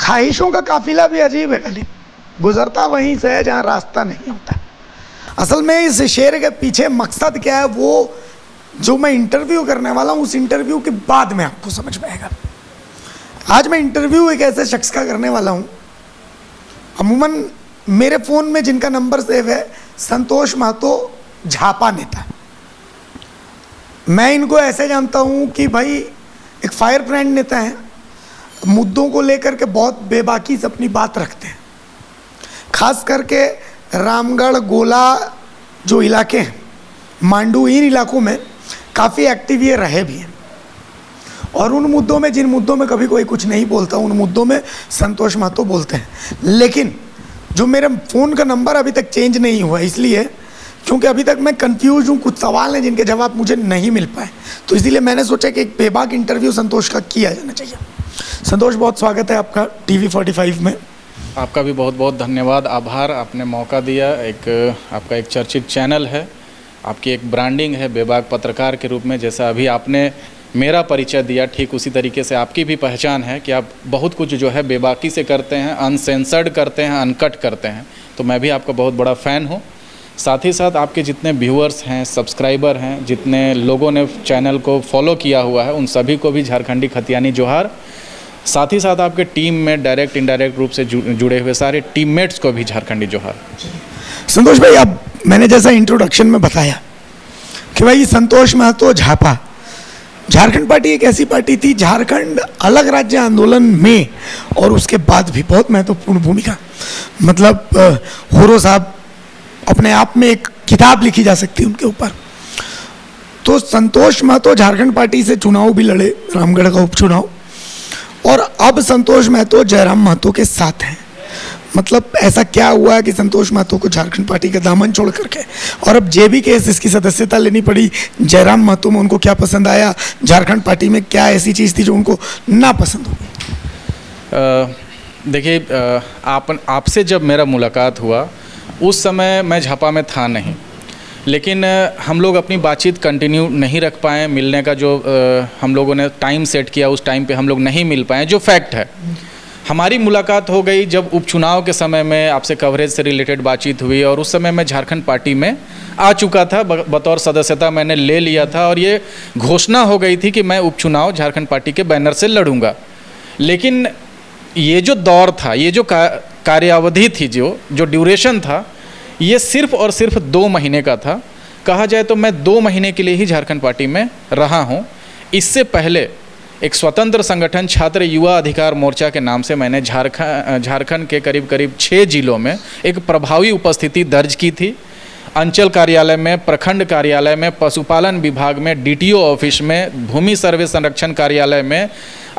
ख्वाहिशों का काफिला भी अजीब है गली, गुजरता वहीं से है जहाँ रास्ता नहीं होता। असल में इस शेर के पीछे मकसद क्या है, वो जो मैं इंटरव्यू करने वाला हूँ उस इंटरव्यू के बाद में आपको समझ में आएगा। आज मैं इंटरव्यू एक ऐसे शख्स का करने वाला हूँ, अमूमन मेरे फ़ोन में जिनका नंबर सेव है संतोष महतो झापा नेता। मैं इनको ऐसे जानता हूँ कि भाई एक फायर ब्रांड नेता हैं, मुद्दों को लेकर के बहुत बेबाकी से अपनी बात रखते हैं। खास करके रामगढ़ गोला जो इलाके हैं, मांडू, इन इलाकों में काफ़ी एक्टिव ये रहे भी हैं। और उन मुद्दों में, जिन मुद्दों में कभी कोई कुछ नहीं बोलता, उन मुद्दों में संतोष महतो बोलते हैं। लेकिन जो मेरे फ़ोन का नंबर अभी तक चेंज नहीं हुआ, इसलिए क्योंकि अभी तक मैं कंफ्यूज हूँ, कुछ सवाल हैं जिनके जवाब मुझे नहीं मिल पाए, तो इसीलिए मैंने सोचा कि एक बेबाक इंटरव्यू संतोष का किया जाना चाहिए। संतोष, बहुत स्वागत है आपका TV45 में। आपका भी बहुत बहुत धन्यवाद, आभार, आपने मौका दिया। आपका एक चर्चित चैनल है, आपकी एक ब्रांडिंग है बेबाक पत्रकार के रूप में। जैसा अभी आपने मेरा परिचय दिया, ठीक उसी तरीके से आपकी भी पहचान है कि आप बहुत कुछ जो है बेबाकी से करते हैं, अनसेंसर्ड करते हैं, अनकट करते हैं। तो मैं भी आपका बहुत बड़ा फ़ैन हूँ। साथ ही साथ आपके जितने व्यूअर्स हैं, सब्सक्राइबर हैं, जितने लोगों ने चैनल को फॉलो किया हुआ है, उन सभी को भी झारखंडी खतियानी जोहार। साथ ही साथ आपके टीम में डायरेक्ट इनडायरेक्ट रूप से जुड़े हुए सारे टीममेट्स को भी झारखंडी जोहार। संतोष भाई, अब मैंने जैसा इंट्रोडक्शन में बताया कि भाई संतोष महतो झापा, झारखंड पार्टी एक ऐसी पार्टी थी, झारखंड अलग राज्य आंदोलन में और उसके बाद भी बहुत महत्वपूर्ण भूमिका, मतलब होरो साहब अपने आप में एक किताब लिखी जा सकती है उनके ऊपर। तो संतोष महतो झारखंड पार्टी से चुनाव भी लड़े, रामगढ़ का उपचुनाव, और अब संतोष महतो जयराम महतो के साथ हैं। मतलब ऐसा क्या हुआ कि संतोष महतो को झारखंड पार्टी का दामन छोड़ करके और अब जेबी केस इसकी सदस्यता लेनी पड़ी। जयराम महतो में उनको क्या पसंद आया, झारखंड पार्टी में क्या ऐसी चीज़ थी जो उनको ना पसंद हो? देखिए, आपसे जब मेरा मुलाकात हुआ उस समय मैं झापा में था नहीं, लेकिन हम लोग अपनी बातचीत कंटिन्यू नहीं रख पाए। मिलने का जो हम लोगों ने टाइम सेट किया, उस टाइम पे हम लोग नहीं मिल पाए, जो फैक्ट है। हमारी मुलाकात हो गई जब उपचुनाव के समय में आपसे कवरेज से रिलेटेड बातचीत हुई, और उस समय मैं झारखंड पार्टी में आ चुका था, बतौर सदस्यता मैंने ले लिया था, और ये घोषणा हो गई थी कि मैं उपचुनाव झारखंड पार्टी के बैनर से लड़ूंगा। लेकिन ये जो दौर था, ये जो कार्यावधि थी, जो ड्यूरेशन था, ये सिर्फ और सिर्फ 2 महीने का था। कहा जाए तो मैं 2 महीने के लिए ही झारखंड पार्टी में रहा हूँ। इससे पहले एक स्वतंत्र संगठन छात्र युवा अधिकार मोर्चा के नाम से मैंने झारखंड के करीब करीब 6 जिलों में एक प्रभावी उपस्थिति दर्ज की थी। अंचल कार्यालय में, प्रखंड कार्यालय में, पशुपालन विभाग में, DTO ऑफिस में, भूमि सर्वे संरक्षण कार्यालय में,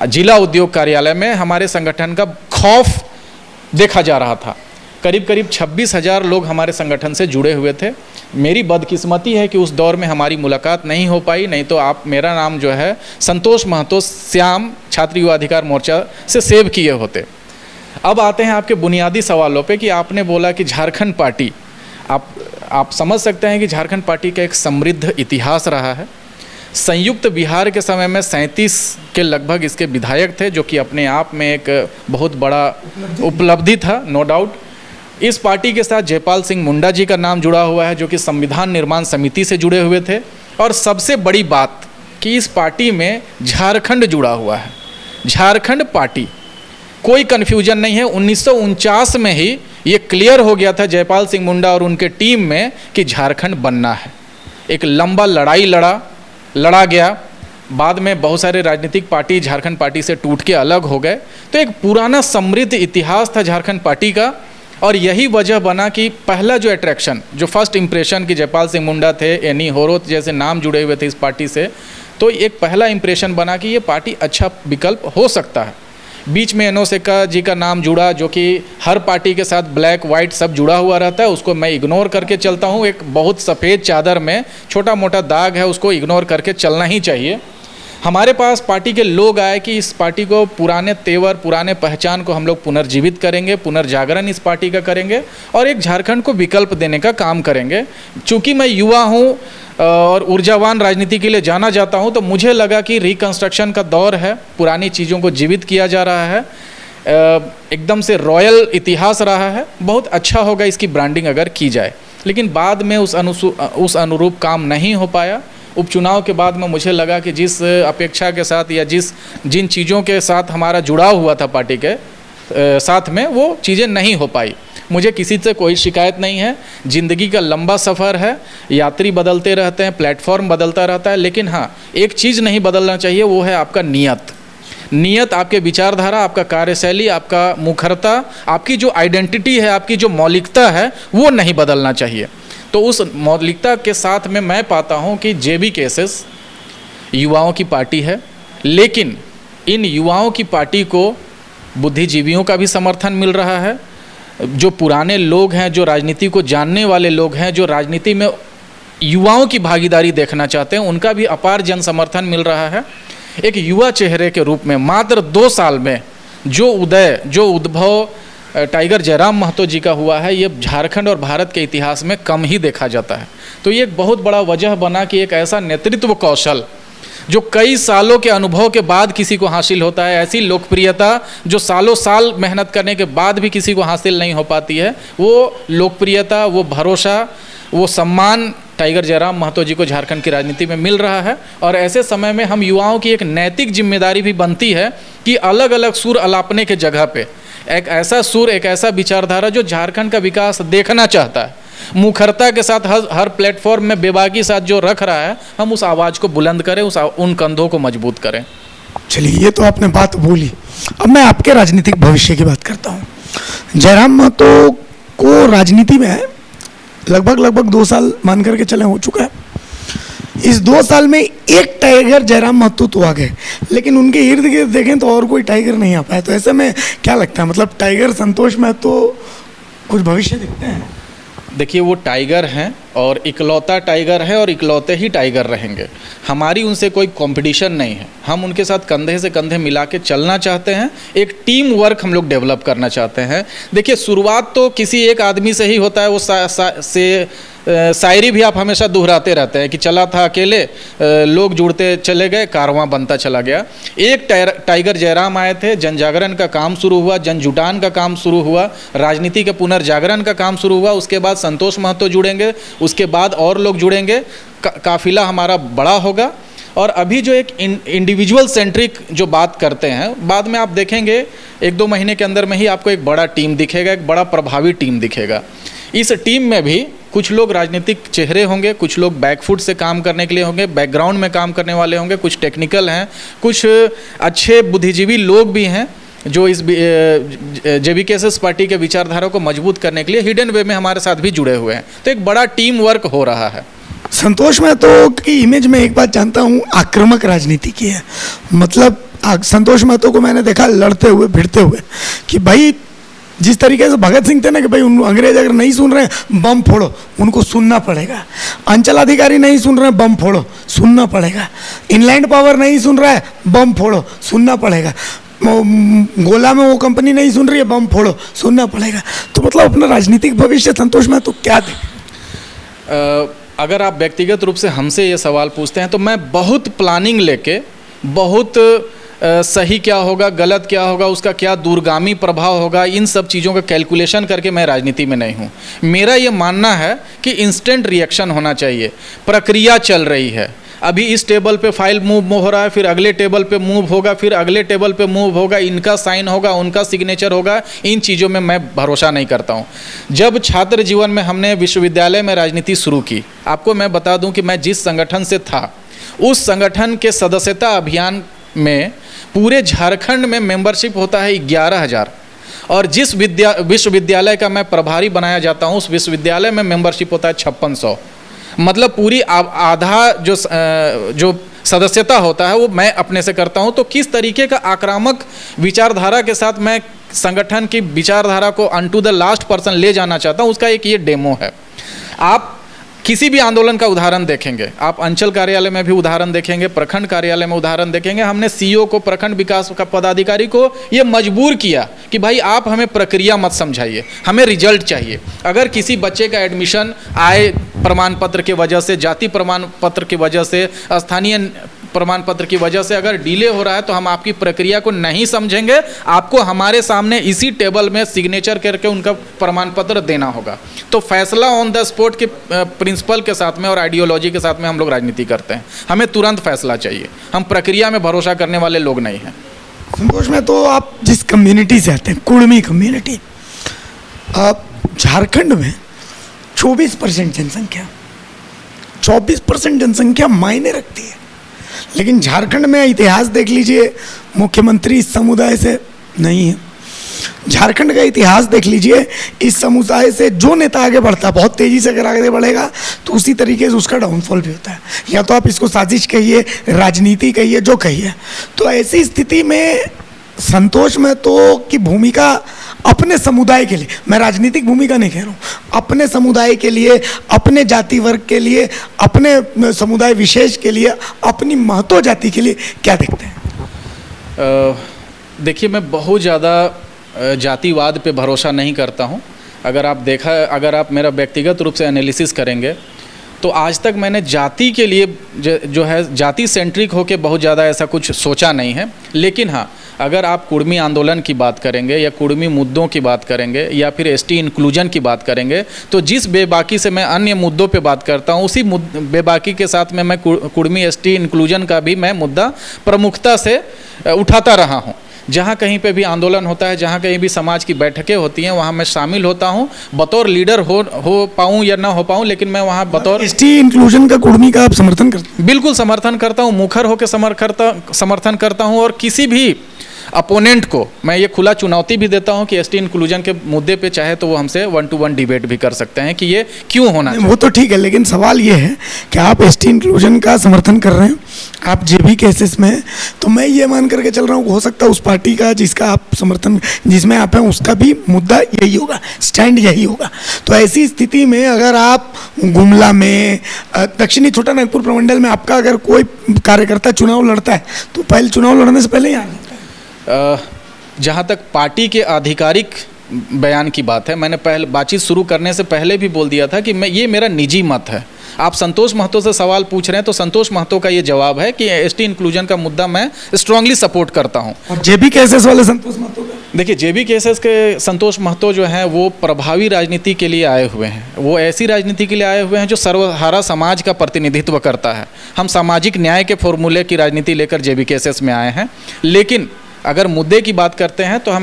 जिला उद्योग कार्यालय में हमारे संगठन का खौफ देखा जा रहा था। करीब करीब 26,000 लोग हमारे संगठन से जुड़े हुए थे। मेरी बदकिस्मती है कि उस दौर में हमारी मुलाकात नहीं हो पाई, नहीं तो आप मेरा नाम जो है संतोष महतो श्याम छात्र युवा अधिकार मोर्चा से सेव किए होते। अब आते हैं आपके बुनियादी सवालों पे कि आपने बोला कि झारखंड पार्टी, आप समझ सकते हैं कि झारखंड पार्टी का एक समृद्ध इतिहास रहा है। संयुक्त बिहार के समय में 37 के लगभग इसके विधायक थे, जो कि अपने आप में एक बहुत बड़ा उपलब्धि था, नो डाउट। इस पार्टी के साथ जयपाल सिंह मुंडा जी का नाम जुड़ा हुआ है, जो कि संविधान निर्माण समिति से जुड़े हुए थे। और सबसे बड़ी बात कि इस पार्टी में झारखंड जुड़ा हुआ है। झारखंड पार्टी, कोई कन्फ्यूजन नहीं है। 1949 में ही ये क्लियर हो गया था जयपाल सिंह मुंडा और उनके टीम में कि झारखंड बनना है। एक लंबा लड़ाई लड़ा गया। बाद में बहुत सारे राजनीतिक पार्टी झारखंड पार्टी से टूट के अलग हो गए। तो एक पुराना समृद्ध इतिहास था झारखंड पार्टी का, और यही वजह बना कि पहला जो अट्रैक्शन, जो फर्स्ट इंप्रेशन कि जयपाल सिंह मुंडा थे, एनी होरो जैसे नाम जुड़े हुए थे इस पार्टी से, तो एक पहला इंप्रेशन बना कि ये पार्टी अच्छा विकल्प हो सकता है। बीच में एनोसेका जी का नाम जुड़ा, जो कि हर पार्टी के साथ ब्लैक वाइट सब जुड़ा हुआ रहता है, उसको मैं इग्नोर करके चलता हूँ। एक बहुत सफ़ेद चादर में छोटा मोटा दाग है, उसको इग्नोर करके चलना ही चाहिए। हमारे पास पार्टी के लोग आए कि इस पार्टी को पुराने तेवर, पुराने पहचान को हम लोग पुनर्जीवित करेंगे, पुनर्जागरण इस पार्टी का करेंगे और एक झारखंड को विकल्प देने का काम करेंगे। चूँकि मैं युवा हूँ और ऊर्जावान राजनीति के लिए जाना जाता हूँ, तो मुझे लगा कि रिकंस्ट्रक्शन का दौर है, पुरानी चीज़ों को जीवित किया जा रहा है। एकदम से रॉयल इतिहास रहा है, बहुत अच्छा होगा इसकी ब्रांडिंग अगर की जाए। लेकिन बाद में उस अनुरूप काम नहीं हो पाया। उपचुनाव के बाद में मुझे लगा कि जिस अपेक्षा के साथ या जिन चीज़ों के साथ हमारा जुड़ाव हुआ था पार्टी के साथ में, वो चीज़ें नहीं हो पाई। मुझे किसी से कोई शिकायत नहीं है। ज़िंदगी का लंबा सफ़र है, यात्री बदलते रहते हैं, प्लेटफॉर्म बदलता रहता है, लेकिन हाँ, एक चीज़ नहीं बदलना चाहिए, वो है आपका नीयत, आपके विचारधारा, आपका कार्यशैली, आपका मुखरता, आपकी जो आइडेंटिटी है, आपकी जो मौलिकता है, वो नहीं बदलना चाहिए। तो उस मौलिकता के साथ में मैं पाता हूँ कि JBKSS युवाओं की पार्टी है, लेकिन इन युवाओं की पार्टी को बुद्धिजीवियों का भी समर्थन मिल रहा है। जो पुराने लोग हैं, जो राजनीति को जानने वाले लोग हैं, जो राजनीति में युवाओं की भागीदारी देखना चाहते हैं, उनका भी अपार जन समर्थन मिल रहा है। एक युवा चेहरे के रूप में मात्र 2 साल में जो उद्भव टाइगर जयराम महतो जी का हुआ है, ये झारखंड और भारत के इतिहास में कम ही देखा जाता है। तो ये एक बहुत बड़ा वजह बना कि एक ऐसा नेतृत्व कौशल जो कई सालों के अनुभव के बाद किसी को हासिल होता है, ऐसी लोकप्रियता जो सालों साल मेहनत करने के बाद भी किसी को हासिल नहीं हो पाती है, वो लोकप्रियता, वो भरोसा, वो सम्मान टाइगर जयराम महतो जी को झारखंड की राजनीति में मिल रहा है। और ऐसे समय में हम युवाओं की एक नैतिक जिम्मेदारी भी बनती है कि अलग अलग सुर अलापने के जगह पे एक ऐसा सुर, एक ऐसा विचारधारा जो झारखंड का विकास देखना चाहता है, मुखरता के साथ हर प्लेटफॉर्म में बेबाकी साथ जो रख रहा है, हम उस आवाज़ को बुलंद करें, उन कंधों को मजबूत करें। चलिए, ये तो आपने बात बोली। अब मैं आपके राजनीतिक भविष्य की बात करता हूँ। जयराम महतो को राजनीति में लगभग 2 साल मान करके चले हो चुका है। इस 2 साल में एक टाइगर जयराम महतो तो आ गए, लेकिन उनके इर्द गिर्द देखें तो और कोई टाइगर नहीं आ पाया। तो ऐसे में क्या लगता है, मतलब टाइगर संतोष महतो कुछ भविष्य दिखते हैं? देखिए, वो टाइगर हैं और इकलौता टाइगर है और इकलौते ही टाइगर रहेंगे। हमारी उनसे कोई कंपटीशन नहीं है। हम उनके साथ कंधे से कंधे मिला के चलना चाहते हैं, एक टीम वर्क हम लोग डेवलप करना चाहते हैं। देखिए, शुरुआत तो किसी एक आदमी से ही होता है। वो शायरी भी आप हमेशा दोहराते रहते हैं कि चला था अकेले, लोग जुड़ते चले गए, कारवां बनता चला गया। एक टाइगर जयराम आए थे, जन जागरण का काम शुरू हुआ, जन जुटान का काम शुरू हुआ, राजनीति के पुनर्जागरण का काम शुरू हुआ। उसके बाद संतोष महतो जुड़ेंगे, उसके बाद और लोग जुड़ेंगे, काफिला हमारा बड़ा होगा। और अभी जो एक इंडिविजुअल सेंट्रिक जो बात करते हैं, बाद में आप देखेंगे 1-2 महीने के अंदर में ही आपको एक बड़ा टीम दिखेगा, एक बड़ा प्रभावी टीम दिखेगा। इस टीम में भी कुछ लोग राजनीतिक चेहरे होंगे, कुछ लोग बैकफुट से काम करने के लिए होंगे, बैकग्राउंड में काम करने वाले होंगे, कुछ टेक्निकल हैं, कुछ अच्छे बुद्धिजीवी लोग भी हैं जो इस JBKSS पार्टी के विचारधारा को मजबूत करने के लिए हिडन वे में हमारे साथ भी जुड़े हुए हैं। तो एक बड़ा टीम वर्क हो रहा है। संतोष महतो की इमेज में एक बात जानता हूँ, आक्रामक राजनीति की है। मतलब संतोष महतो को मैंने देखा लड़ते हुए, भिड़ते हुए, कि भाई जिस तरीके से भगत सिंह थे ना कि भाई उन अंग्रेज अगर नहीं सुन रहे हैं बम फोड़ो, उनको सुनना पड़ेगा। अंचल अधिकारी नहीं सुन रहे हैं बम फोड़ो, सुनना पड़ेगा। इनलैंड पावर नहीं सुन रहा है बम फोड़ो, सुनना पड़ेगा। गोला में वो कंपनी नहीं सुन रही है बम फोड़ो, सुनना पड़ेगा। तो मतलब अपना राजनीतिक भविष्य संतोष महतो क्या देखें? अगर आप व्यक्तिगत रूप से हमसे ये सवाल पूछते हैं तो मैं बहुत प्लानिंग लेके, बहुत सही क्या होगा, गलत क्या होगा, उसका क्या दूरगामी प्रभाव होगा, इन सब चीज़ों का कैलकुलेशन करके मैं राजनीति में नहीं हूँ। मेरा ये मानना है कि इंस्टेंट रिएक्शन होना चाहिए। प्रक्रिया चल रही है, अभी इस टेबल पे फाइल मूव हो रहा है, फिर अगले टेबल पे मूव होगा, फिर अगले टेबल पे मूव होगा, इनका साइन होगा, उनका सिग्नेचर होगा। इन चीज़ों में मैं भरोसा नहीं करता हूँ। जब छात्र जीवन में हमने विश्वविद्यालय में राजनीति शुरू की, आपको मैं बता दूँ कि मैं जिस संगठन से था, उस संगठन के सदस्यता अभियान में पूरे झारखंड में मेंबरशिप होता है 11,000, और जिस विश्वविद्यालय का मैं प्रभारी बनाया जाता हूँ, उस विश्वविद्यालय में मेंबरशिप होता है 5600। मतलब पूरी आधा जो सदस्यता होता है वो मैं अपने से करता हूँ। तो किस तरीके का आक्रामक विचारधारा के साथ मैं संगठन की विचारधारा को अनटू द लास्ट पर्सन ले जाना चाहता हूँ, उसका एक ये डेमो है। आप किसी भी आंदोलन का उदाहरण देखेंगे, आप अंचल कार्यालय में भी उदाहरण देखेंगे, प्रखंड कार्यालय में उदाहरण देखेंगे। हमने CEO को, प्रखंड विकास का पदाधिकारी को ये मजबूर किया कि भाई आप हमें प्रक्रिया मत समझाइए, हमें रिजल्ट चाहिए। अगर किसी बच्चे का एडमिशन आए प्रमाण पत्र की वजह से, जाति प्रमाण पत्र की वजह से, स्थानीय प्रमाण पत्र की वजह से अगर डिले हो रहा है तो हम आपकी प्रक्रिया को नहीं समझेंगे, आपको हमारे सामने इसी टेबल में सिग्नेचर करके उनका प्रमाण पत्र देना होगा। तो फैसला ऑन द स्पॉट के प्रिंसिपल के साथ में और आइडियोलॉजी के साथ में हम लोग राजनीति करते हैं। हमें तुरंत फैसला चाहिए, हम प्रक्रिया में भरोसा करने वाले लोग नहीं हैं। संतोष में तो आप जिस कम्युनिटी से आते हैं, कुड़मी कम्युनिटी, झारखंड में 24% जनसंख्या, 24% जनसंख्या मायने रखती है। लेकिन झारखंड में इतिहास देख लीजिए, मुख्यमंत्री इस समुदाय से नहीं है। झारखंड का इतिहास देख लीजिए, इस समुदाय से जो नेता आगे बढ़ता है, बहुत तेजी से अगर आगे बढ़ेगा तो उसी तरीके से उसका डाउनफॉल भी होता है। या तो आप इसको साजिश कहिए, राजनीति कहिए, जो कहिए। तो ऐसी स्थिति में संतोष महतो की भूमिका अपने समुदाय के लिए, मैं राजनीतिक भूमिका नहीं कह रहा हूँ, अपने समुदाय के लिए, अपने जाति वर्ग के लिए, अपने समुदाय विशेष के लिए, अपनी महतो जाति के लिए क्या देखते हैं? देखिए, मैं बहुत ज़्यादा जातिवाद पे भरोसा नहीं करता हूँ। अगर आप मेरा व्यक्तिगत रूप से एनालिसिस करेंगे तो आज तक मैंने जाति के लिए जो है जाति सेंट्रिक होके बहुत ज़्यादा ऐसा कुछ सोचा नहीं है। लेकिन हाँ, अगर आप कुड़मी आंदोलन की बात करेंगे या कुड़मी मुद्दों की बात करेंगे या फिर एसटी इंक्लूजन की बात करेंगे, तो जिस बेबाकी से मैं अन्य मुद्दों पे बात करता हूँ, उसी बेबाकी के साथ में मैं कुड़मी एसटी इंक्लूजन का भी मैं मुद्दा प्रमुखता से उठाता रहा हूँ। जहाँ कहीं पे भी आंदोलन होता है, जहाँ कहीं भी समाज की बैठकें होती हैं, वहाँ मैं शामिल होता हूँ। बतौर लीडर हो पाऊँ या ना हो पाऊँ, लेकिन मैं वहाँ बतौर एसटी इंक्लूजन का कुड़मी का आप समर्थन करते हैं? बिल्कुल समर्थन करता हूँ, मुखर होकर समर्थन करता हूँ। और किसी भी अपोनेंट को मैं ये खुला चुनौती भी देता हूं कि एसटी इंक्लूजन के मुद्दे पे चाहे तो वो हमसे 1-to-1 डिबेट भी कर सकते हैं कि ये क्यों होना चाहिए। वो तो ठीक है, लेकिन सवाल ये है कि आप एसटी इंक्लूजन का समर्थन कर रहे हैं, आप जेबी केसेस में हैं, तो मैं ये मान करके चल रहा हूँ, हो सकता है उस पार्टी का जिसका आप समर्थन, जिसमें आप हैं, उसका भी मुद्दा यही होगा, स्टैंड यही होगा। तो ऐसी स्थिति में अगर आप गुमला में, दक्षिणी छोटा नागपुर प्रमंडल में आपका अगर कोई कार्यकर्ता चुनाव लड़ता है तो पहले चुनाव लड़ने से पहले ही आ जाता है। जहाँ तक पार्टी के आधिकारिक बयान की बात है, मैंने पहले बातचीत शुरू करने से पहले भी बोल दिया था कि ये मेरा निजी मत है। आप संतोष महतो से सवाल पूछ रहे हैं तो संतोष महतो का ये जवाब है कि एसटी इंक्लूजन का मुद्दा मैं स्ट्रांगली सपोर्ट करता हूं। और जेबी केसेस वाले संतोष महतो का, देखिए, जेबी केसेस के संतोष महतो जो हैं वो प्रभावी राजनीति के लिए आए हुए हैं। वो ऐसी राजनीति के लिए आए हुए हैं जो सर्वहारा समाज का प्रतिनिधित्व करता है। हम सामाजिक न्याय के फॉर्मूले की राजनीति लेकर जेबी केसेस में आए हैं। लेकिन अगर मुद्दे की बात करते हैं तो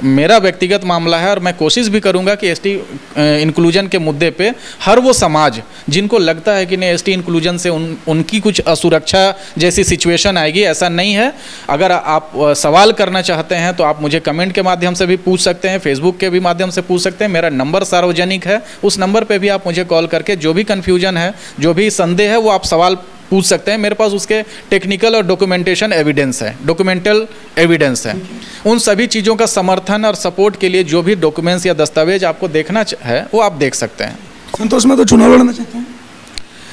मेरा व्यक्तिगत मामला है और मैं कोशिश भी करूंगा कि एसटी इंक्लूजन के मुद्दे पे हर वो समाज जिनको लगता है कि नहीं एसटी इंक्लूजन से उनकी कुछ असुरक्षा जैसी सिचुएशन आएगी, ऐसा नहीं है। अगर आप सवाल करना चाहते हैं तो आप मुझे कमेंट के माध्यम से भी पूछ सकते हैं, फेसबुक के भी माध्यम से पूछ सकते हैं। मेरा नंबर सार्वजनिक है, उस नंबर पर भी आप मुझे कॉल करके जो भी कन्फ्यूजन है, जो भी संदेह है, वो आप सवाल पूछ सकते हैं। मेरे पास उसके टेक्निकल और डॉक्यूमेंटेशन एविडेंस है, डॉक्यूमेंटल एविडेंस है। उन सभी चीज़ों का समर्थन और सपोर्ट के लिए जो भी डॉक्यूमेंट्स या दस्तावेज आपको देखना है वो आप देख सकते हैं। संतोष में तो चुनाव लड़ना चाहते हैं?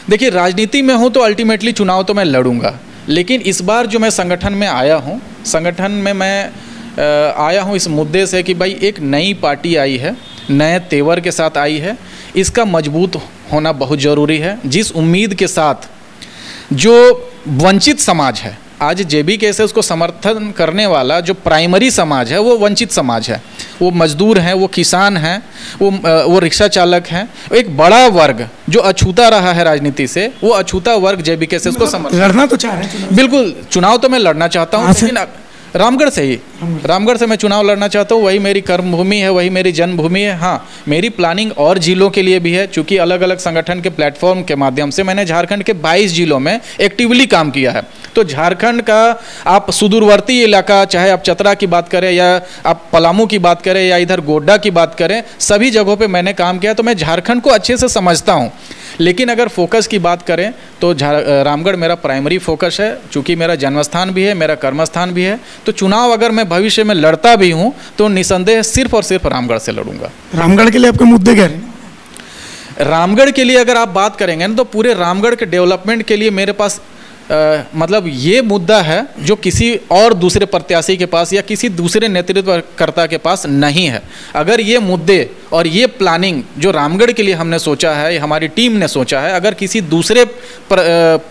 देखिए, राजनीति में हूँ तो अल्टीमेटली चुनाव तो मैं लड़ूंगा, लेकिन इस बार जो मैं संगठन में आया हूँ, संगठन में मैं आया हूँ इस मुद्दे से कि भाई एक नई पार्टी आई है, नए तेवर के साथ आई है, इसका मजबूत होना बहुत ज़रूरी है। जिस उम्मीद के साथ जो वंचित समाज है, आज जेबी केसेस को समर्थन करने वाला जो प्राइमरी समाज है वो वंचित समाज है। वो मजदूर हैं, वो किसान हैं, वो रिक्शा चालक हैं। एक बड़ा वर्ग जो अछूता रहा है राजनीति से, वो अछूता वर्ग जेबी केसेस को समर्थन लड़ना तो चाह रहे हैं। बिल्कुल, चुनाव तो मैं लड़ना चाहता हूँ, लेकिन रामगढ़ से मैं चुनाव लड़ना चाहता हूँ। वही मेरी कर्मभूमि है, वही मेरी जन्मभूमि है। हाँ, मेरी प्लानिंग और जिलों के लिए भी है, चूँकि अलग अलग संगठन के प्लेटफॉर्म के माध्यम से मैंने झारखंड के 22 जिलों में एक्टिवली काम किया है। तो झारखंड का आप सुदूरवर्ती इलाका, चाहे आप चतरा की बात करें या आप पलामू की बात करें या इधर गोड्डा की बात करें, सभी जगहों पे मैंने काम किया, तो मैं झारखंड को अच्छे से समझता हूँ। लेकिन अगर फोकस की बात करें तो रामगढ़ मेरा प्राइमरी फोकस है, चूँकि मेरा जन्मस्थान भी है, मेरा कर्मस्थान भी है। तो चुनाव अगर मैं भविष्य में लड़ता भी हूँ तो निसंदेह सिर्फ और सिर्फ रामगढ़ से लड़ूंगा। रामगढ़ के लिए आपके मुद्दे क्या हैं? रामगढ़ के लिए अगर आप बात करेंगे ना, तो पूरे रामगढ़ के डेवलपमेंट के लिए मेरे पास मतलब ये मुद्दा है जो किसी और दूसरे प्रत्याशी के पास या किसी दूसरे नेतृत्वकर्ता के पास नहीं है। अगर ये मुद्दे और ये प्लानिंग जो रामगढ़ के लिए हमने सोचा है, हमारी टीम ने सोचा है, अगर किसी दूसरे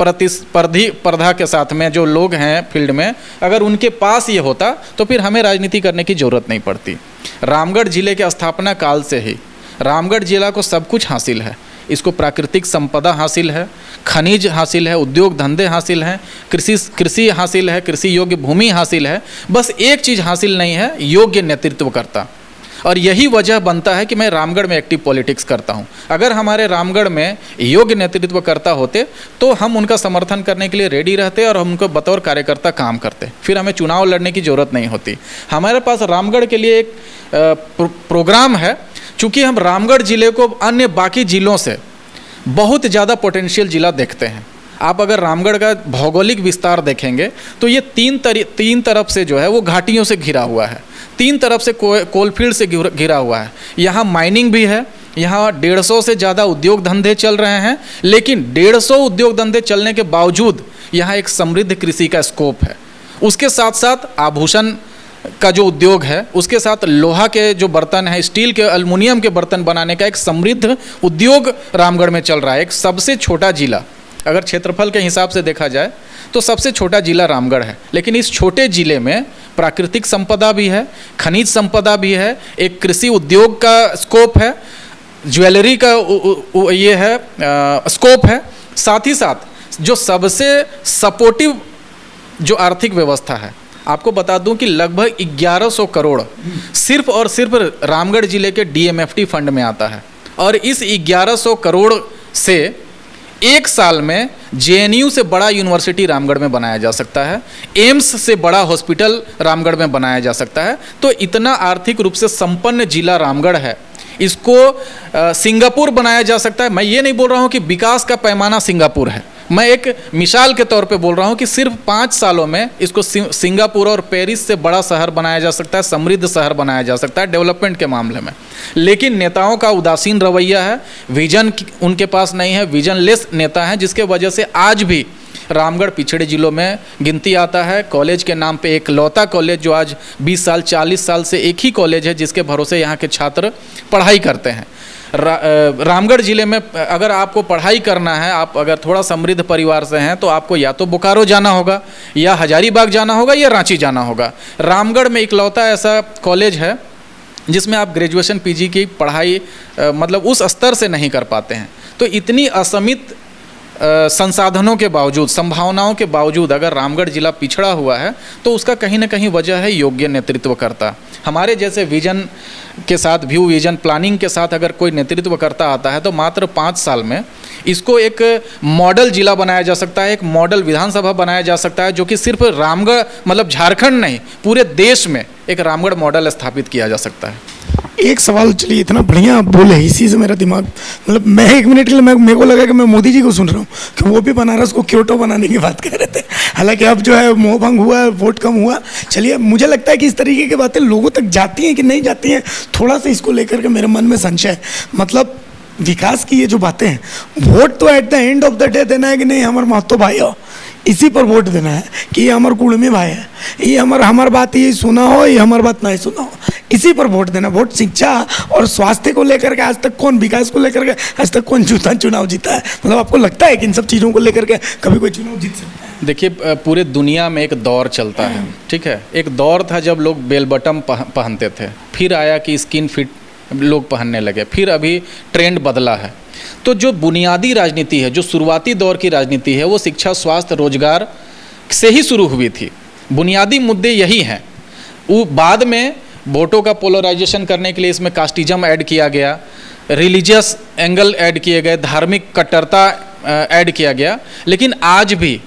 प्रतिस्पर्धा के साथ में जो लोग हैं फील्ड में, अगर उनके पास ये होता तो फिर हमें राजनीति करने की ज़रूरत नहीं पड़ती। रामगढ़ जिले के स्थापना काल से ही रामगढ़ जिला को सब कुछ हासिल है। इसको प्राकृतिक संपदा हासिल है, खनिज हासिल है, उद्योग धंधे हासिल हैं, कृषि हासिल है, कृषि योग्य भूमि हासिल है। बस एक चीज़ हासिल नहीं है, योग्य नेतृत्वकर्ता। और यही वजह बनता है कि मैं रामगढ़ में एक्टिव पॉलिटिक्स करता हूं। अगर हमारे रामगढ़ में योग्य नेतृत्वकर्ता होते तो हम उनका समर्थन करने के लिए रेडी रहते और हम उनको बतौर कार्यकर्ता काम करते, फिर हमें चुनाव लड़ने की ज़रूरत नहीं होती। हमारे पास रामगढ़ के लिए एक प्रोग्राम है। चूँकि हम रामगढ़ ज़िले को अन्य बाकी ज़िलों से बहुत ज़्यादा पोटेंशियल ज़िला देखते हैं। आप अगर रामगढ़ का भौगोलिक विस्तार देखेंगे तो ये तीन तरफ से जो है वो घाटियों से घिरा हुआ है, तीन तरफ से कोलफील्ड से घिरा हुआ है। यहाँ माइनिंग भी है, यहाँ 150 से ज़्यादा उद्योग धंधे चल रहे हैं, लेकिन 150 उद्योग धंधे चलने के बावजूद यहाँ एक समृद्ध कृषि का स्कोप है। उसके साथ साथ आभूषण का जो उद्योग है, उसके साथ लोहा के जो बर्तन हैं, स्टील के, एल्युमिनियम के बर्तन बनाने का एक समृद्ध उद्योग रामगढ़ में चल रहा है। एक सबसे छोटा जिला, अगर क्षेत्रफल के हिसाब से देखा जाए तो सबसे छोटा जिला रामगढ़ है, लेकिन इस छोटे जिले में प्राकृतिक संपदा भी है, खनिज संपदा भी है, एक कृषि उद्योग का स्कोप है, ज्वेलरी का ये है स्कोप है। साथ ही साथ जो सबसे सपोर्टिव जो आर्थिक व्यवस्था है, आपको बता दूं कि लगभग 1100 करोड़ सिर्फ और सिर्फ रामगढ़ जिले के डीएमएफटी फंड में आता है। और इस 1100 करोड़ से एक साल में जेएनयू से बड़ा यूनिवर्सिटी रामगढ़ में बनाया जा सकता है, एम्स से बड़ा हॉस्पिटल रामगढ़ में बनाया जा सकता है। तो इतना आर्थिक रूप से संपन्न जिला रामगढ़ है, इसको सिंगापुर बनाया जा सकता है। मैं ये नहीं बोल रहा हूँ कि विकास का पैमाना सिंगापुर है, मैं एक मिसाल के तौर पे बोल रहा हूँ कि सिर्फ 5 सालों में इसको सिंगापुर और पेरिस से बड़ा शहर बनाया जा सकता है, समृद्ध शहर बनाया जा सकता है डेवलपमेंट के मामले में। लेकिन नेताओं का उदासीन रवैया है, विजन उनके पास नहीं है, विजन लेस नेता हैं, जिसके वजह से आज भी रामगढ़ पिछड़े जिलों में गिनती आता है। कॉलेज के नाम पे एक लौता कॉलेज जो आज 20 साल 40 साल से एक ही कॉलेज है जिसके भरोसे यहाँ के छात्र पढ़ाई करते हैं। रामगढ़ ज़िले में अगर आपको पढ़ाई करना है, आप अगर थोड़ा समृद्ध परिवार से हैं, तो आपको या तो बोकारो जाना होगा, या हजारीबाग जाना होगा, या रांची जाना होगा। रामगढ़ में इकलौता ऐसा कॉलेज है जिसमें आप ग्रेजुएशन पीजी की पढ़ाई मतलब उस स्तर से नहीं कर पाते हैं। तो इतनी असीमित संसाधनों के बावजूद, संभावनाओं के बावजूद अगर रामगढ़ जिला पिछड़ा हुआ है तो उसका कहीं ना कहीं वजह है योग्य नेतृत्वकर्ता। हमारे जैसे विजन के साथ, व्यू विजन प्लानिंग के साथ अगर कोई नेतृत्वकर्ता आता है तो मात्र 5 साल में इसको एक मॉडल जिला बनाया जा सकता है, एक मॉडल विधानसभा बनाया जा सकता है, जो कि सिर्फ रामगढ़ मतलब झारखंड नहीं पूरे देश में एक रामगढ़ मॉडल स्थापित किया जा सकता है। एक सवाल, चलिए इतना बढ़िया आप बोले, इसी से मेरा दिमाग मतलब मैं 1 मिनट के लिए मेरे को लगा कि मैं मोदी जी को सुन रहा हूँ कि वो भी बनारस को क्योटो बनाने की बात कर रहे थे। हालांकि अब जो है मोह भंग हुआ, वोट कम हुआ। चलिए, मुझे लगता है कि इस तरीके की बातें लोगों तक जाती हैं कि नहीं जाती हैं, थोड़ा सा इसको लेकर के मेरे मन में संशय है। मतलब विकास की ये जो बातें हैं, वोट तो at the end of the day देना है कि नहीं हमारे महतो भाई हो, इसी पर वोट देना है कि ये हमारे कुड़मी भाई है, ये हमार बात ये सुना हो, ये हमारी बात नहीं सुना हो, इसी पर वोट देना। वोट शिक्षा और स्वास्थ्य को लेकर के आज तक कौन, विकास को लेकर के आज तक कौन चुनाव जीता है? मतलब आपको लगता है कि इन सब चीज़ों को लेकर के कभी कोई चुनाव जीत सकता है? देखिए, पूरे दुनिया में एक दौर चलता है, ठीक है। एक दौर था जब लोग बेल बटम पहनते थे, फिर आया कि स्किन फिट लोग पहनने लगे, फिर अभी ट्रेंड बदला है। तो जो बुनियादी राजनीति है, जो शुरुआती दौर की राजनीति है, वो शिक्षा, स्वास्थ्य, रोजगार से ही शुरू हुई थी। बुनियादी मुद्दे यही हैं। वो बाद में वोटों का पोलराइजेशन करने के लिए इसमें कास्टिज्म ऐड किया गया, रिलीजियस एंगल ऐड किए गए, धार्मिक कट्टरता ऐड किया गया। लेकिन आज भी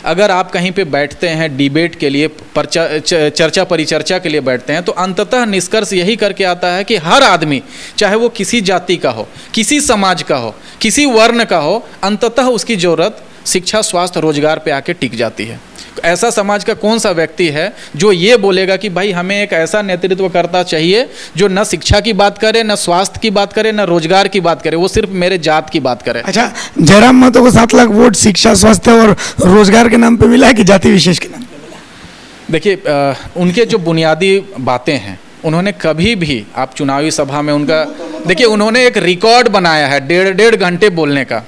अगर आप कहीं पे बैठते हैं डिबेट के लिए, चर्चा परिचर्चा के लिए बैठते हैं, तो अंततः निष्कर्ष यही करके आता है कि हर आदमी, चाहे वो किसी जाति का हो, किसी समाज का हो, किसी वर्ण का हो, अंततः उसकी ज़रूरत शिक्षा, स्वास्थ्य, रोजगार पे आके टिक जाती है। ऐसा समाज का कौन सा व्यक्ति है जो ये बोलेगा कि भाई हमें एक ऐसा नेतृत्व करता चाहिए जो न शिक्षा की बात करे, न स्वास्थ्य की बात करे, न रोजगार की बात करे, वो सिर्फ मेरे जात की बात करे। अच्छा, जयराम महतो को 7 लाख वोट शिक्षा, स्वास्थ्य और रोजगार के नाम पे मिला है कि जाति विशेष के नाम पे मिला? देखिए, उनके जो बुनियादी बातें हैं, उन्होंने कभी भी, आप चुनावी सभा में उनका देखिए, उन्होंने एक रिकॉर्ड बनाया है 1.5 घंटे बोलने का।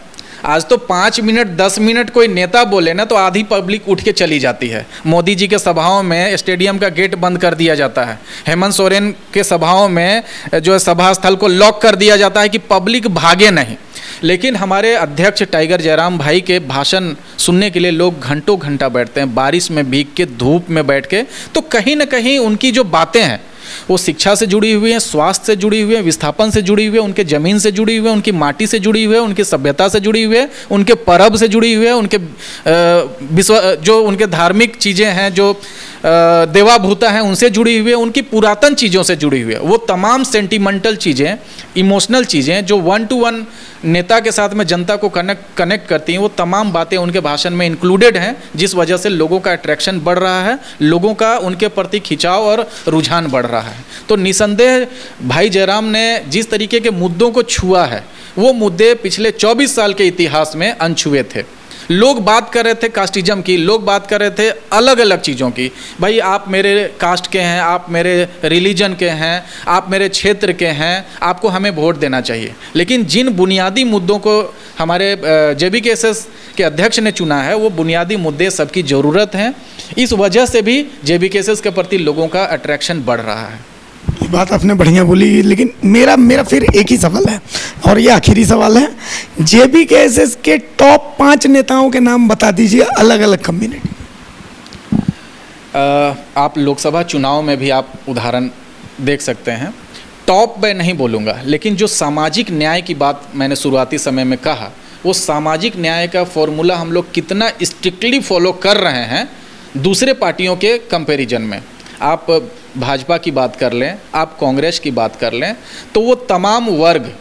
आज तो 5 मिनट 10 मिनट कोई नेता बोले ना तो आधी पब्लिक उठ के चली जाती है। मोदी जी के सभाओं में स्टेडियम का गेट बंद कर दिया जाता है, हेमंत सोरेन के सभाओं में जो है सभा स्थल को लॉक कर दिया जाता है कि पब्लिक भागे नहीं। लेकिन हमारे अध्यक्ष टाइगर जयराम भाई के भाषण सुनने के लिए लोग घंटों घंटा बैठते हैं, बारिश में भीग के, धूप में बैठ के। तो कहीं ना कहीं उनकी जो बातें हैं वो शिक्षा से जुड़ी हुई हैं, स्वास्थ्य से जुड़ी हुई है, विस्थापन से जुड़ी हुई है, उनके ज़मीन से जुड़ी हुई है, उनकी माटी से जुड़ी हुई है, उनकी सभ्यता से जुड़ी हुई है, उनके पर्व से जुड़ी हुई है, उनके जो उनके धार्मिक चीज़ें हैं, जो देवाभूता हैं, उनसे जुड़ी हुई है, उनकी पुरातन चीज़ों से जुड़ी हुई है। वो तमाम सेंटिमेंटल चीज़ें, इमोशनल चीज़ें जो 1 to 1 नेता के साथ में जनता को कनेक्ट करती हैं, वो तमाम बातें उनके भाषण में इंक्लूडेड हैं, जिस वजह से लोगों का अट्रैक्शन बढ़ रहा है, लोगों का उनके प्रति खिंचाव और रुझान बढ़ रहा है। तो निसंदेह भाई जयराम ने जिस तरीके के मुद्दों को छुआ है, वो मुद्दे पिछले 24 साल के इतिहास में अनछुए थे। लोग बात कर रहे थे कास्टिज्म की, लोग बात कर रहे थे अलग अलग चीज़ों की, भाई आप मेरे कास्ट के हैं, आप मेरे रिलीजन के हैं, आप मेरे क्षेत्र के हैं, आपको हमें वोट देना चाहिए। लेकिन जिन बुनियादी मुद्दों को हमारे JBKSS के अध्यक्ष ने चुना है, वो बुनियादी मुद्दे सबकी ज़रूरत हैं। इस वजह से भी JBKSS के प्रति लोगों का अट्रैक्शन बढ़ रहा है। ये बात आपने बढ़िया बोली, लेकिन मेरा फिर एक ही सवाल है और ये आखिरी सवाल है। JBKSS के टॉप 5 नेताओं के नाम बता दीजिए, अलग अलग कम्युनिटी। आप लोकसभा चुनाव में भी आप उदाहरण देख सकते हैं। टॉप मैं नहीं बोलूँगा, लेकिन जो सामाजिक न्याय की बात मैंने शुरुआती समय में कहा, वो सामाजिक न्याय का फॉर्मूला हम लोग कितना स्ट्रिक्टली फॉलो कर रहे हैं दूसरे पार्टियों के कंपैरिजन में। आप भाजपा की बात कर लें, आप कांग्रेस की बात कर लें, तो वो तमाम वर्ग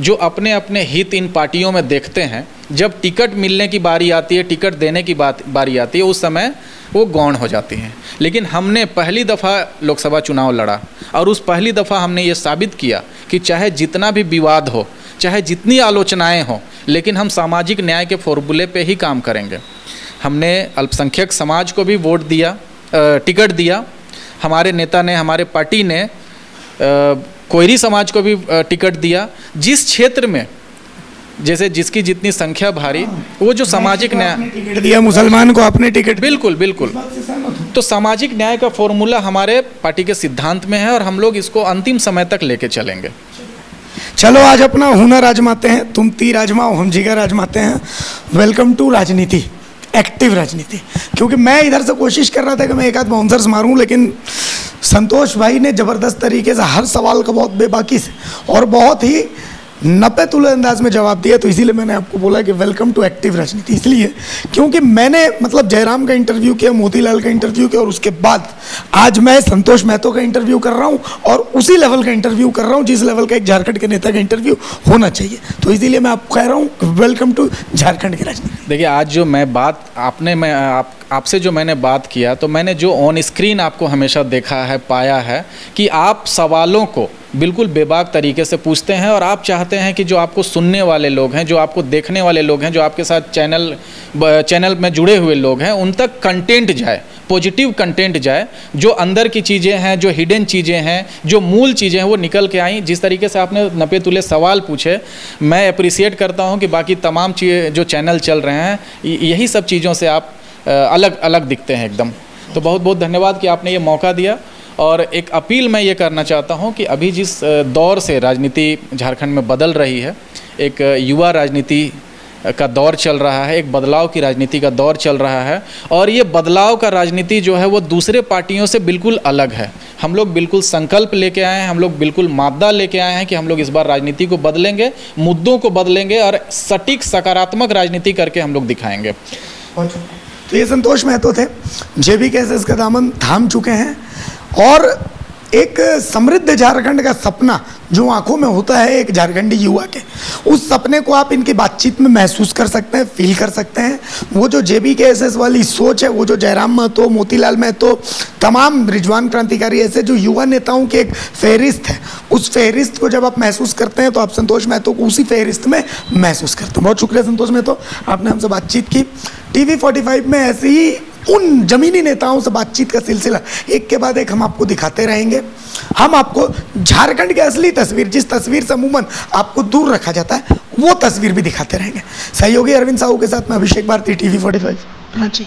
जो अपने अपने हित इन पार्टियों में देखते हैं, जब टिकट मिलने की बारी आती है, टिकट देने की बारी आती है, उस समय वो गौण हो जाती हैं। लेकिन हमने पहली दफ़ा लोकसभा चुनाव लड़ा और उस पहली दफ़ा हमने ये साबित किया कि चाहे जितना भी विवाद हो, चाहे जितनी आलोचनाएं हों, लेकिन हम सामाजिक न्याय के फॉर्मूले पे ही काम करेंगे। हमने अल्पसंख्यक समाज को भी वोट दिया, टिकट दिया। हमारे नेता ने, हमारे पार्टी ने कोयरी समाज को भी टिकट दिया। जिस क्षेत्र में जैसे जिसकी जितनी संख्या भारी, वो जो सामाजिक न्याय टिकट दिया, मुसलमान को आपने टिकट, बिल्कुल बिल्कुल। तो सामाजिक न्याय का फॉर्मूला हमारे पार्टी के सिद्धांत में है और हम लोग इसको अंतिम समय तक लेके चलेंगे। चलो आज अपना हुनर आजमाते हैं, तुम तीर आजमाओ, हम जिगर आजमाते हैं। वेलकम टू राजनीति, एक्टिव राजनीति। क्योंकि मैं इधर से कोशिश कर रहा था कि मैं एक आध बाउंसर्स मारूं, लेकिन संतोष भाई ने ज़बरदस्त तरीके से हर सवाल का बहुत बेबाकी से और बहुत ही नपे तुले अंदाज में जवाब दिया। तो इसीलिए मैंने आपको बोला कि वेलकम टू एक्टिव राजनीति, इसलिए क्योंकि मैंने मतलब जयराम का इंटरव्यू किया, मोतीलाल का इंटरव्यू किया और उसके बाद आज मैं संतोष महतो का इंटरव्यू कर रहा हूं और उसी लेवल का इंटरव्यू कर रहा हूं जिस लेवल का एक झारखंड के नेता का इंटरव्यू होना चाहिए। तो इसीलिए मैं आपको कह रहा हूँ वेलकम टू झारखंड की राजनीति। देखिए, आज जो मैं बात आपसे जो मैंने बात किया, तो मैंने जो ऑन स्क्रीन आपको हमेशा देखा है, पाया है कि आप सवालों को बिल्कुल बेबाक तरीके से पूछते हैं और आप चाहते हैं कि जो आपको सुनने वाले लोग हैं, जो आपको देखने वाले लोग हैं, जो आपके साथ चैनल में जुड़े हुए लोग हैं, उन तक कंटेंट जाए, पॉजिटिव कंटेंट जाए, जो अंदर की चीज़ें हैं, जो हिडन चीज़ें हैं, जो मूल चीज़ें हैं, वो निकल के आई। जिस तरीके से आपने नपे तुले सवाल पूछे, मैं अप्रिसिएट करता हूँ कि बाकी तमाम चीज़ें जो चैनल चल रहे हैं, यही सब चीज़ों से आप अलग अलग दिखते हैं एकदम। तो बहुत बहुत धन्यवाद कि आपने ये मौका दिया। और एक अपील मैं ये करना चाहता हूँ कि अभी जिस दौर से राजनीति झारखंड में बदल रही है, एक युवा राजनीति का दौर चल रहा है, एक बदलाव की राजनीति का दौर चल रहा है और ये बदलाव का राजनीति जो है वो दूसरे पार्टियों से बिल्कुल अलग है। हम लोग बिल्कुल संकल्प लेके आए हैं, हम लोग बिल्कुल मादा लेके आए हैं कि हम लोग इस बार राजनीति को बदलेंगे, मुद्दों को बदलेंगे और सटीक सकारात्मक राजनीति करके हम लोग दिखाएंगे। तो ये संतोष महतो थे, JBKSS का दामन थाम चुके हैं और एक समृद्ध झारखंड का सपना जो आंखों में होता है एक झारखंडी युवा के, उस सपने को आप इनकी बातचीत में महसूस कर सकते हैं, फील कर सकते हैं। वो जो JBKSS वाली सोच है, वो जो जयराम महतो, मोतीलाल महतो, तमाम रिजवान क्रांतिकारी ऐसे जो युवा नेताओं की एक फहरिस्त है, उस फहरिस्त को जब आप महसूस करते हैं तो आप संतोष महतो को उसी फहरिस्त में महसूस करते हैं। बहुत शुक्रिया संतोष महतो, आपने हमसे बातचीत की। TV45 में ऐसे ही उन जमीनी नेताओं से बातचीत का सिलसिला एक के बाद एक हम आपको दिखाते रहेंगे। हम आपको झारखंड की असली तस्वीर, जिस तस्वीर से अमूमन आपको दूर रखा जाता है, वो तस्वीर भी दिखाते रहेंगे। सहयोगी अरविंद साहू के साथ मैं अभिषेक भारती, TV45 रांची।